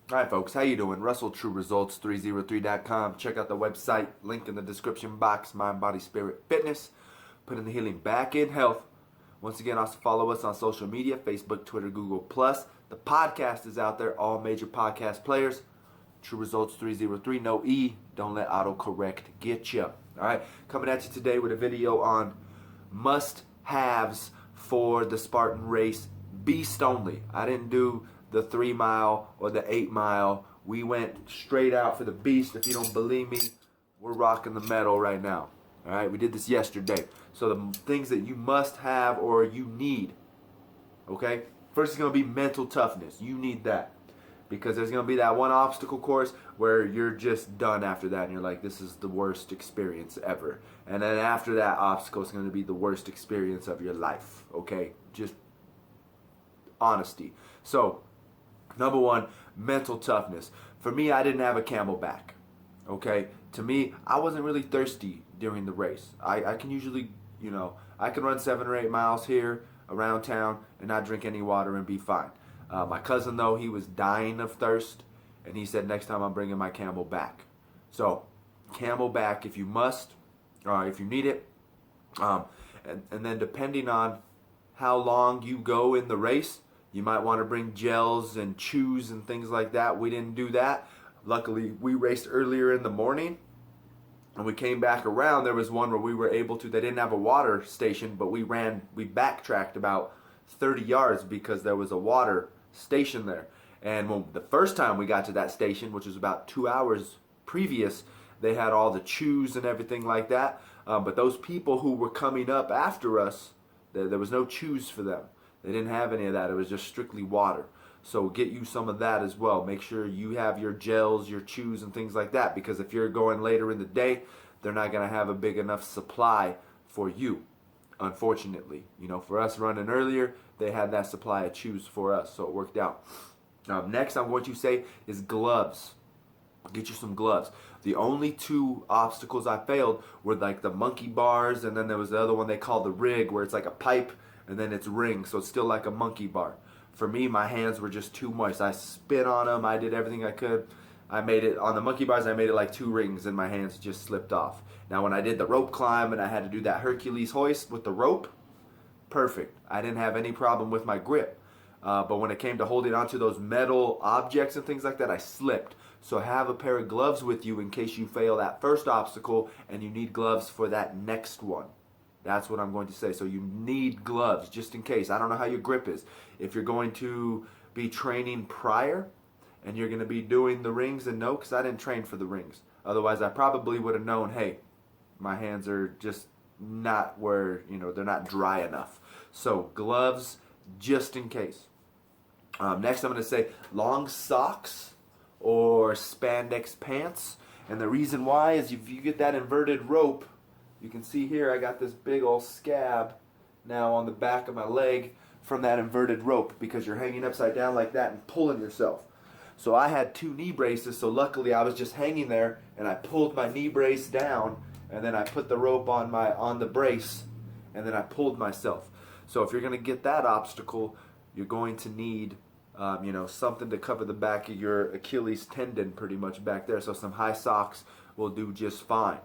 Alright folks, how you doing? Russell, TrueResults303.com. Check out the website, link in the description box, Mind, Body, Spirit, Fitness. Putting the healing back in health. Once again, also follow us on social media, Facebook, Twitter, Google+. The podcast is out there, all major podcast players. True Results 303, no E. Don't let autocorrect get you. Alright, coming at you today with a video on must-haves for the Spartan race, beast only. I didn't do the 3 mile or the 8 mile. We went straight out for the beast. If you don't believe me, we're rocking the medal right now. Alright, we did this yesterday. So the things that you must have or you need. Okay? First is going to be mental toughness. You need that. Because there's going to be that one obstacle course where you're just done after that. And you're like, this is the worst experience ever. And then after that obstacle, it's going to be the worst experience of your life. Okay? Just honesty. So, number one, mental toughness. For me, I didn't have a Camelback. Okay? To me, I wasn't really thirsty during the race. I can usually, I can run 7 or 8 miles here around town and not drink any water and be fine. My cousin, though, he was dying of thirst, and he said next time I'm bringing my Camelback. So, Camelback if you must, or if you need it. And then depending on how long you go in the race, you might want to bring gels and chews and things like that. We didn't do that. Luckily, we raced earlier in the morning. And we came back around. There was one where we were able to, they didn't have a water station, but we backtracked about 30 yards because there was a water station there. And when the first time we got to that station, which was about 2 hours previous, they had all the chews and everything like that. But those people who were coming up after us, there was no chews for them. They didn't have any of that. It was just strictly water. So get you some of that as well. Make sure you have your gels, your chews, and things like that. Because if you're going later in the day, they're not going to have a big enough supply for you, unfortunately. For us running earlier, they had that supply of chews for us. So it worked out. Next, I'm going to say is gloves. Get you some gloves. The only 2 obstacles I failed were like the monkey bars, and then there was the other one they call the rig, where it's like a pipe and then it's ring, so it's still like a monkey bar. For me, my hands were just too moist. I spit on them. I did everything I could. I made it, on the monkey bars, I made it like 2 rings and my hands just slipped off. Now when I did the rope climb and I had to do that Hercules hoist with the rope, perfect. I didn't have any problem with my grip. But when it came to holding onto those metal objects and things like that, I slipped. So have a pair of gloves with you in case you fail that first obstacle and you need gloves for that next one. That's what I'm going to say. So you need gloves just in case. I don't know how your grip is. If you're going to be training prior and you're going to be doing the rings, and no, because I didn't train for the rings. Otherwise, I probably would have known, hey, my hands are just not where, they're not dry enough. So gloves just in case. Next, I'm going to say long socks or spandex pants. And the reason why is if you get that inverted rope, you can see here I got this big old scab now on the back of my leg from that inverted rope because you're hanging upside down like that and pulling yourself. So I had 2 knee braces, so luckily I was just hanging there and I pulled my knee brace down and then I put the rope on the brace and then I pulled myself. So if you're going to get that obstacle, you're going to need something to cover the back of your Achilles tendon pretty much back there. So some high socks will do just fine.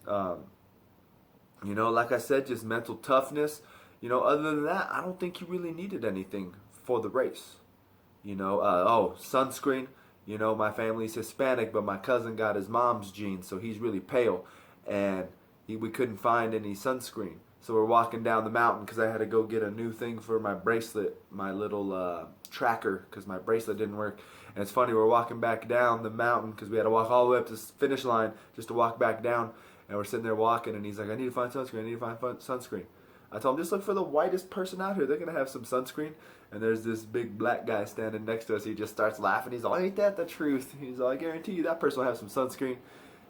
Like I said, just mental toughness. Other than that, I don't think you really needed anything for the race. Sunscreen. My family's Hispanic, but my cousin got his mom's genes, so he's really pale. And we couldn't find any sunscreen. So we're walking down the mountain because I had to go get a new thing for my bracelet, my little tracker, because my bracelet didn't work. And it's funny, we're walking back down the mountain because we had to walk all the way up to the finish line just to walk back down. And we're sitting there walking, and he's like, I need to find sunscreen, I need to find sunscreen. I told him, just look for the whitest person out here. They're going to have some sunscreen. And there's this big black guy standing next to us. He just starts laughing. He's like, ain't that the truth? He's like, I guarantee you that person will have some sunscreen.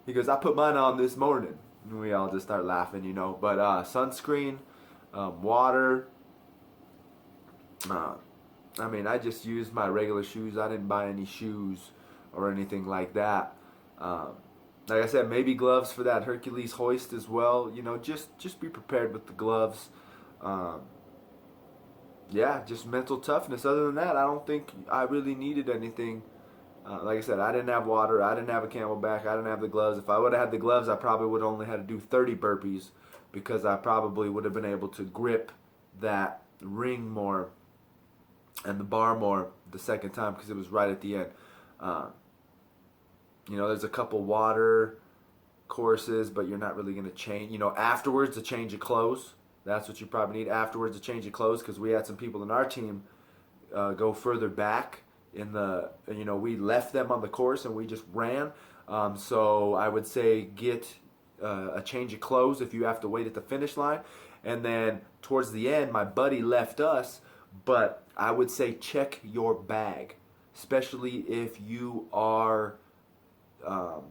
He goes, I put mine on this morning. And we all just start laughing, But sunscreen, water. I just used my regular shoes. I didn't buy any shoes or anything like that. Like I said, maybe gloves for that Hercules hoist as well. Just be prepared with the gloves. Um, yeah, just mental toughness. Other than that, I don't think I really needed anything. Like I said, I didn't have water. I didn't have a camelback. I didn't have the gloves. If I would have had the gloves, I probably would have only had to do 30 burpees because I probably would have been able to grip that ring more and the bar more the second time because it was right at the end. Uh, there's a couple water courses, but you're not really going to change. Afterwards, a change of clothes. That's what you probably need afterwards, a change of clothes, because we had some people in our team go further back in the, we left them on the course and we just ran. So I would say get a change of clothes if you have to wait at the finish line. And then towards the end, my buddy left us, but I would say check your bag, especially if you are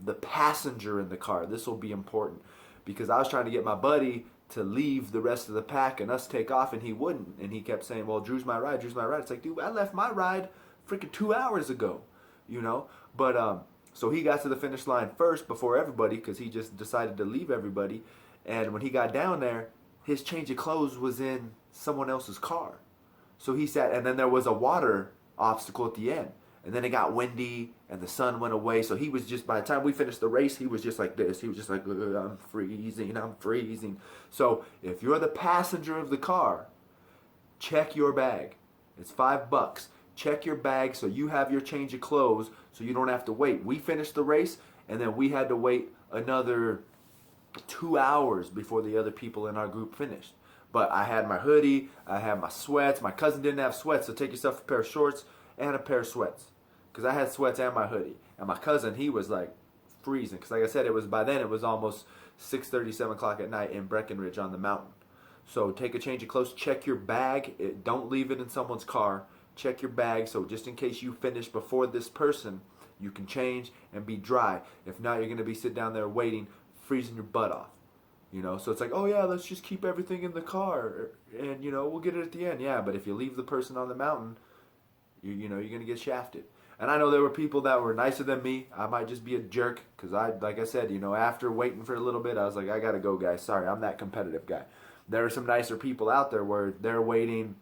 the passenger in the car. This will be important because I was trying to get my buddy to leave the rest of the pack and us take off, and he wouldn't. And he kept saying, well, Drew's my ride, Drew's my ride. It's like, dude, I left my ride freaking 2 hours ago, But so he got to the finish line first before everybody because he just decided to leave everybody. And when he got down there, his change of clothes was in someone else's car. So he sat, and then there was a water obstacle at the end. And then it got windy and the sun went away. So he was just, by the time we finished the race, he was just like this. He was just like, I'm freezing, I'm freezing. So if you're the passenger of the car, check your bag. It's $5. Check your bag so you have your change of clothes so you don't have to wait. We finished the race and then we had to wait another 2 hours before the other people in our group finished. But I had my hoodie, I had my sweats. My cousin didn't have sweats, so take yourself a pair of shorts and a pair of sweats. Because I had sweats and my hoodie. And my cousin, he was like freezing. Because like I said, by then it was almost 6:30, 7 o'clock at night in Breckenridge on the mountain. So take a change of clothes, check your bag. Don't leave it in someone's car. Check your bag so just in case you finish before this person, you can change and be dry. If not, you're going to be sitting down there waiting, freezing your butt off. So it's like, oh yeah, let's just keep everything in the car and, we'll get it at the end. Yeah, but if you leave the person on the mountain, you're going to get shafted. And I know there were people that were nicer than me. I might just be a jerk because like I said, after waiting for a little bit, I was like, I got to go, guys. Sorry, I'm that competitive guy. There are some nicer people out there where they're waiting,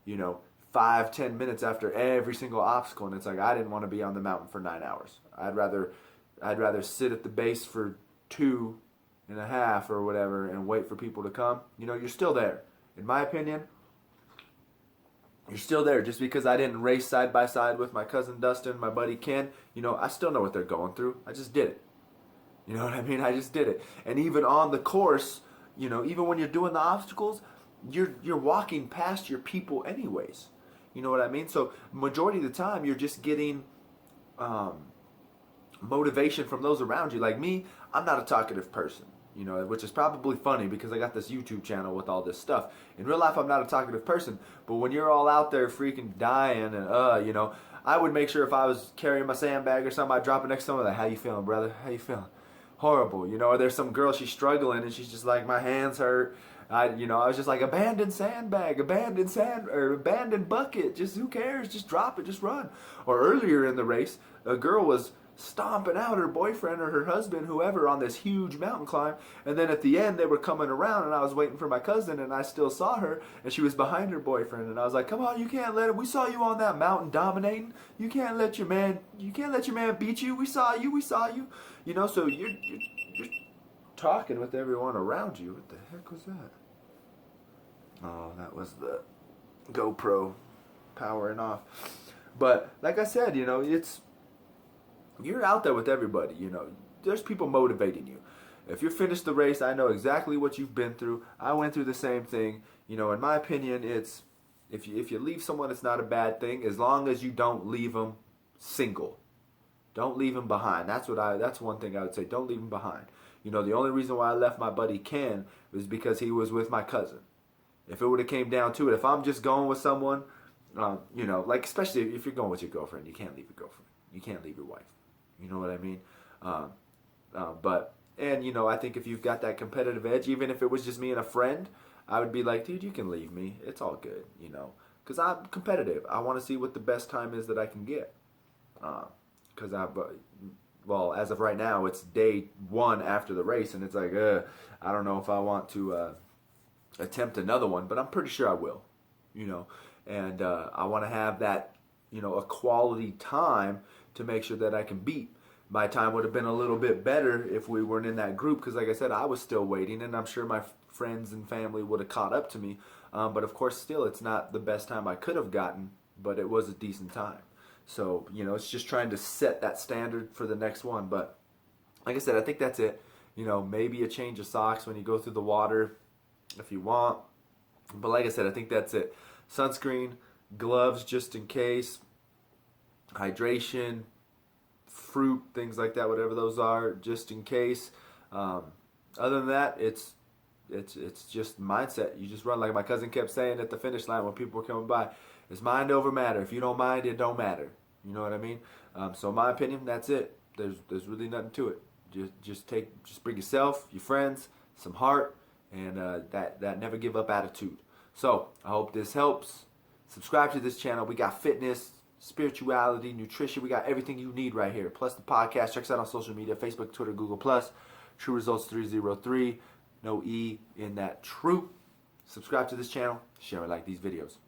5-10 minutes after every single obstacle. And it's like, I didn't want to be on the mountain for 9 hours. I'd rather sit at the base for 2.5 or whatever and wait for people to come. You're still there. In my opinion, you're still there. Just because I didn't race side by side with my cousin Dustin, my buddy Ken, I still know what they're going through. I just did it. You know what I mean? I just did it. And even on the course, even when you're doing the obstacles, you're walking past your people anyways. You know what I mean? So majority of the time, you're just getting motivation from those around you. Like me, I'm not a talkative person. Which is probably funny because I got this YouTube channel with all this stuff. In real life, I'm not a talkative person, but when you're all out there freaking dying and, I would make sure if I was carrying my sandbag or something, I'd drop it next to someone like, how you feeling, brother? How you feeling? Horrible, or there's some girl, she's struggling and she's just like, my hands hurt. I was just like, abandoned sandbag, abandoned bucket. Just who cares? Just drop it, just run. Or earlier in the race, a girl was stomping out her boyfriend or her husband, whoever, on this huge mountain climb. And then at the end, they were coming around, and I was waiting for my cousin, and I still saw her, and she was behind her boyfriend. And I was like, "Come on, you can't let him. We saw you on that mountain dominating. You can't let your man beat you. We saw you. So you're talking with everyone around you. What the heck was that? Oh, that was the GoPro powering off. But like I said, you're out there with everybody, There's people motivating you. If you finish the race, I know exactly what you've been through. I went through the same thing. In my opinion, it's if you leave someone, it's not a bad thing as long as you don't leave them single. Don't leave them behind. That's one thing I would say. Don't leave them behind. The only reason why I left my buddy Ken was because he was with my cousin. If it would have came down to it, if I'm just going with someone, like especially if you're going with your girlfriend, you can't leave your girlfriend. You can't leave your wife. You know what I mean? I think if you've got that competitive edge, even if it was just me and a friend, I would be like, dude, you can leave me. It's all good, because I'm competitive. I want to see what the best time is that I can get. Because as of right now, it's day 1 after the race, and it's like, I don't know if I want to attempt another one, but I'm pretty sure I will, you know. And I want to have that, you know, a quality time to make sure that I can beat. My time would have been a little bit better if we weren't in that group, because like I said, I was still waiting, and I'm sure my friends and family would have caught up to me. But of course, still, it's not the best time I could have gotten, but it was a decent time. So, you know, it's just trying to set that standard for the next one. But like I said, I think that's it. You know, maybe a change of socks when you go through the water if you want. But like I said, I think that's it. Sunscreen, gloves just in case, hydration, fruit, things like that, whatever those are, just in case. Other than that, it's just mindset. You just run, like my cousin kept saying at the finish line when people were coming by. It's mind over matter. If you don't mind, it don't matter. You know what I mean? So in my opinion, that's it. There's really nothing to it. Just bring yourself, your friends, some heart, and that never give up attitude. So I hope this helps. Subscribe to this channel. We got fitness, spirituality, nutrition. We got everything you need right here. Plus the podcast. Check us out on social media: Facebook, Twitter, Google+. True Results 303. No E in that true. Subscribe to this channel. Share and like these videos.